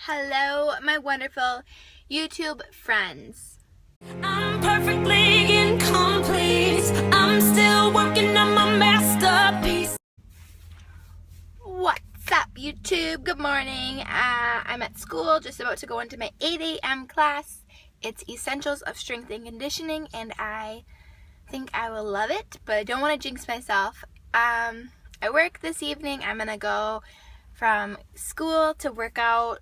Hello, my wonderful YouTube friends. I'm perfectly incomplete. I'm still working on my masterpiece. What's up, YouTube? Good morning. I'm at school, just about to go into my 8 a.m. class. It's Essentials of Strength and Conditioning, and I think I will love it, but I don't want to jinx myself. I work this evening. I'm going to go from school to workout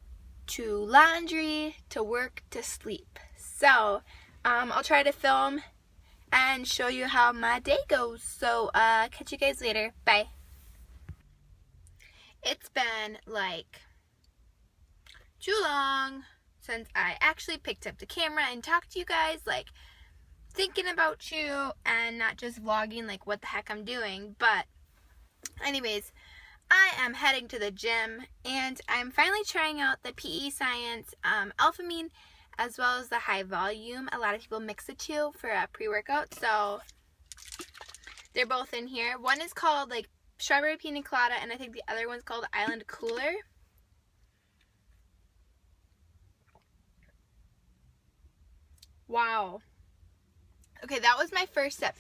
to laundry to work to sleep. So I'll try to film and show you how my day goes. So catch you guys later. Bye. It's been like too long since I actually picked up the camera and talked to you guys, like thinking about you and not just vlogging like what the heck I'm doing. But anyways, I am heading to the gym, and I'm finally trying out the PE Science Alphamine as well as the high volume. A lot of people mix the two for a pre-workout, so they're both in here. One is called like Strawberry Pina Colada, and I think the other one's called Island Cooler. Wow. Okay, that was my first sip.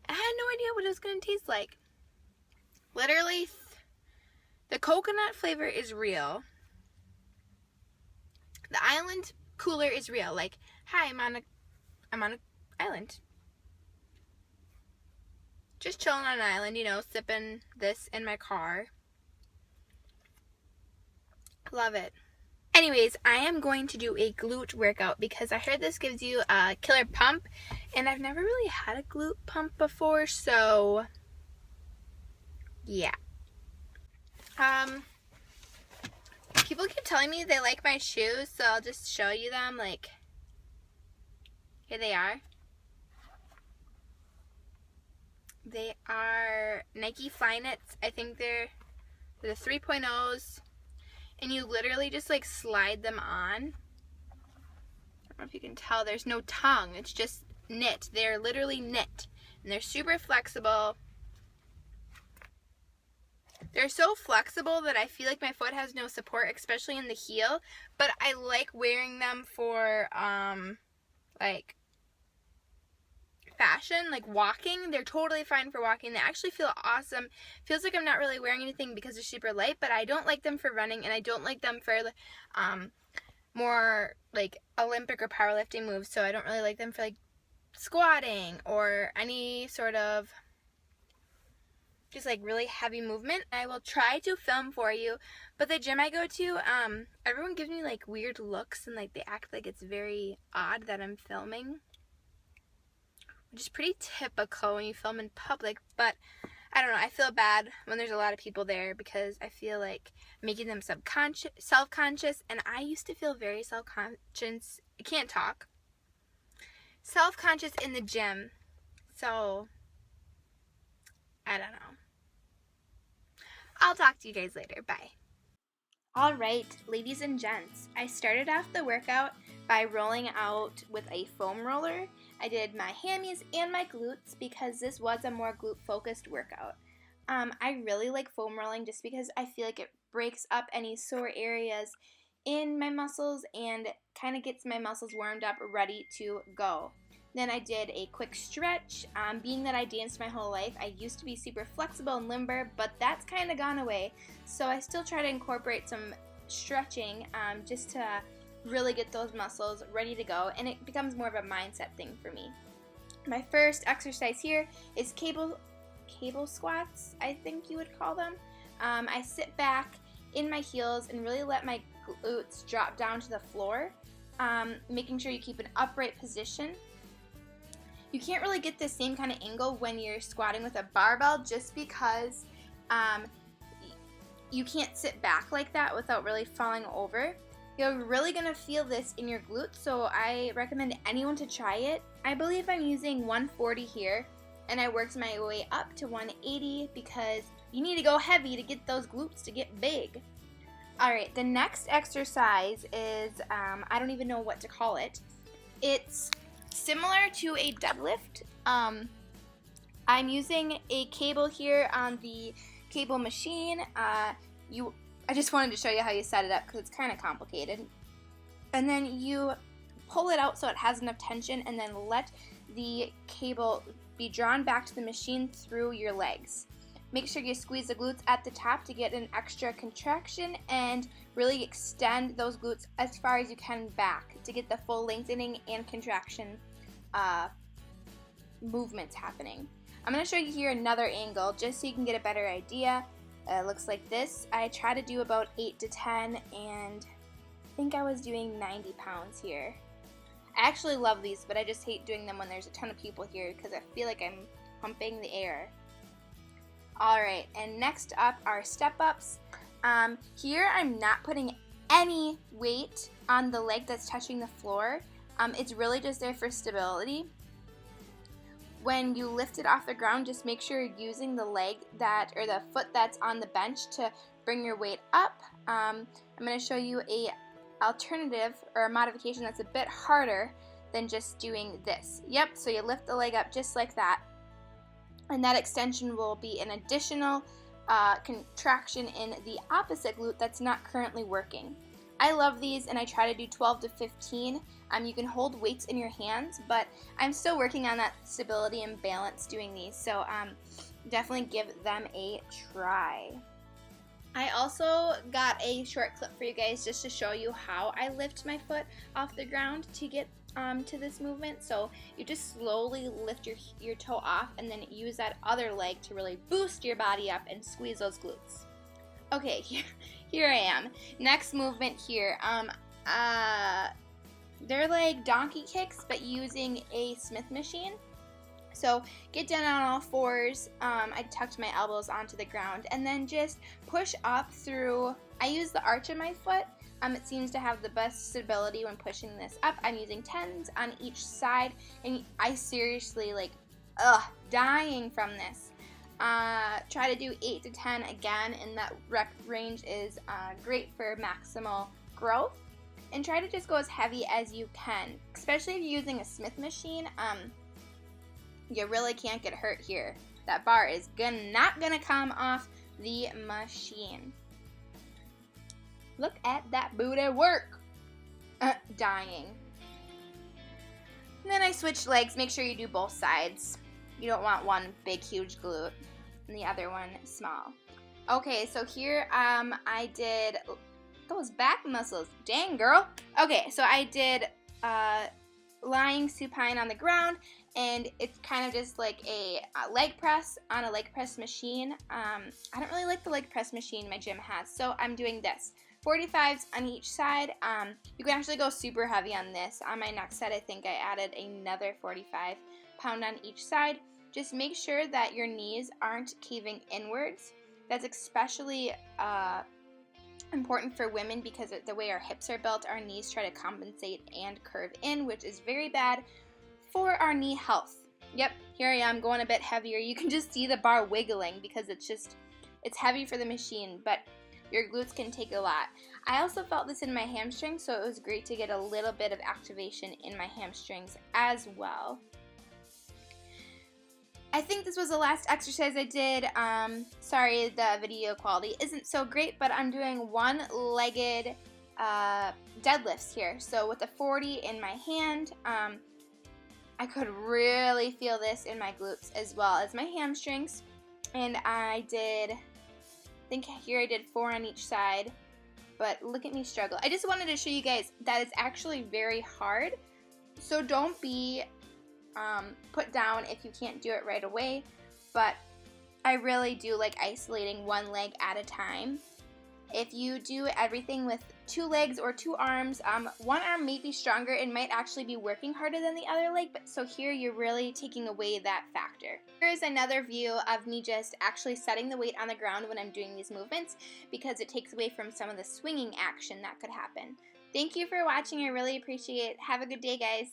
I had no idea what it was going to taste like. Literally, the coconut flavor is real. The Island Cooler is real. Like, hi, I'm on an island. Just chilling on an island, you know, sipping this in my car. Love it. Anyways, I am going to do a glute workout because I heard this gives you a killer pump, and I've never really had a glute pump before, so yeah. People keep telling me they like my shoes, so I'll just show you them. Like, here they are. They are Nike Flyknits. I think they're the 3.0s. And you literally just like slide them on. I don't know if you can tell, there's no tongue. It's just knit. They're literally knit. And they're super flexible. They're so flexible that I feel like my foot has no support, especially in the heel. But I like wearing them for like fashion, like walking. They're totally fine for walking. They actually feel awesome. Feels like I'm not really wearing anything because they're super light, but I don't like them for running, and I don't like them for more like Olympic or powerlifting moves. So I don't really like them for like squatting or any sort of just like really heavy movement. I will try to film for you, but the gym I go to, everyone gives me like weird looks, and like they act like it's very odd that I'm filming, which is pretty typical when you film in public. But I don't know, I feel bad when there's a lot of people there because I feel like making them self-conscious, and I used to feel very self-conscious, I can't talk, self-conscious in the gym, so I don't know. I'll talk to you guys later. Bye. Alright, ladies and gents, I started off the workout by rolling out with a foam roller. I did my hammies and my glutes because this was a more glute focused workout. I really like foam rolling just because I feel like it breaks up any sore areas in my muscles and kind of gets my muscles warmed up, ready to go. Then I did a quick stretch. Being that I danced my whole life, I used to be super flexible and limber, but that's kind of gone away. So I still try to incorporate some stretching just to really get those muscles ready to go, and it becomes more of a mindset thing for me. My first exercise here is cable squats, I think you would call them. I sit back in my heels and really let my glutes drop down to the floor, making sure you keep an upright position. You can't really get the same kind of angle when you're squatting with a barbell just because you can't sit back like that without really falling over. You're really going to feel this in your glutes, so I recommend anyone to try it. I believe I'm using 140 here, and I worked my way up to 180 because you need to go heavy to get those glutes to get big. Alright, the next exercise is, I don't even know what to call it. It's similar to a deadlift. I'm using a cable here on the cable machine. You I just wanted to show you how you set it up because it's kind of complicated. And then you pull it out so it has enough tension, and then let the cable be drawn back to the machine through your legs. Make sure you squeeze the glutes at the top to get an extra contraction and really extend those glutes as far as you can back to get the full lengthening and contraction movements happening. I'm going to show you here another angle just so you can get a better idea. It looks like this. I try to do about 8 to 10, and I think I was doing 90 pounds here. I actually love these, but I just hate doing them when there's a ton of people here because I feel like I'm pumping the air. Alright, and next up are step-ups. Here I'm not putting any weight on the leg that's touching the floor. It's really just there for stability. When you lift it off the ground, just make sure you're using the leg or the foot that's on the bench to bring your weight up. I'm going to show you a alternative or a modification that's a bit harder than just doing this. Yep, so you lift the leg up just like that. And that extension will be an additional contraction in the opposite glute that's not currently working. I love these, and I try to do 12 to 15. You can hold weights in your hands, but I'm still working on that stability and balance doing these, so definitely give them a try. I also got a short clip for you guys just to show you how I lift my foot off the ground to get to this movement. So you just slowly lift your toe off and then use that other leg to really boost your body up and squeeze those glutes. Okay, here I am. Next movement here. They're like donkey kicks, but using a Smith machine. So get down on all fours. I tucked my elbows onto the ground and then just push up through. I use the arch of my foot. It seems to have the best stability when pushing this up. I'm using 10s on each side, and I seriously dying from this. Try to do 8 to 10 again, and that rep range is great for maximal growth. And try to just go as heavy as you can, especially if you're using a Smith machine. You really can't get hurt here. That bar is not gonna come off the machine. Look at that booty work. Dying. And then I switch legs. Make sure you do both sides. You don't want one big huge glute and the other one small. Okay, so here I did those back muscles. Dang, girl. Okay, so I did lying supine on the ground, and it's kind of just like a leg press on a leg press machine. I don't really like the leg press machine my gym has, so I'm doing this. 45s on each side. You can actually go super heavy on this. On my next set, I think I added another 45 pound on each side. Just make sure that your knees aren't caving inwards. That's especially important for women because of the way our hips are built. Our knees try to compensate and curve in, which is very bad for our knee health. Yep, here I am going a bit heavier. You can just see the bar wiggling because it's heavy for the machine, but your glutes can take a lot. I also felt this in my hamstrings, so it was great to get a little bit of activation in my hamstrings as well. I think this was the last exercise I did. Sorry, the video quality isn't so great, but I'm doing one-legged deadlifts here. So with a 40 in my hand, I could really feel this in my glutes as well as my hamstrings. And I think here I did 4 on each side, but look at me struggle. I just wanted to show you guys that it's actually very hard, so don't be put down if you can't do it right away, but I really do like isolating one leg at a time. If you do everything with 2 legs or 2 arms, one arm may be stronger and might actually be working harder than the other leg, but so here you're really taking away that factor. Here's another view of me just actually setting the weight on the ground when I'm doing these movements because it takes away from some of the swinging action that could happen. Thank you for watching. I really appreciate it. Have a good day, guys.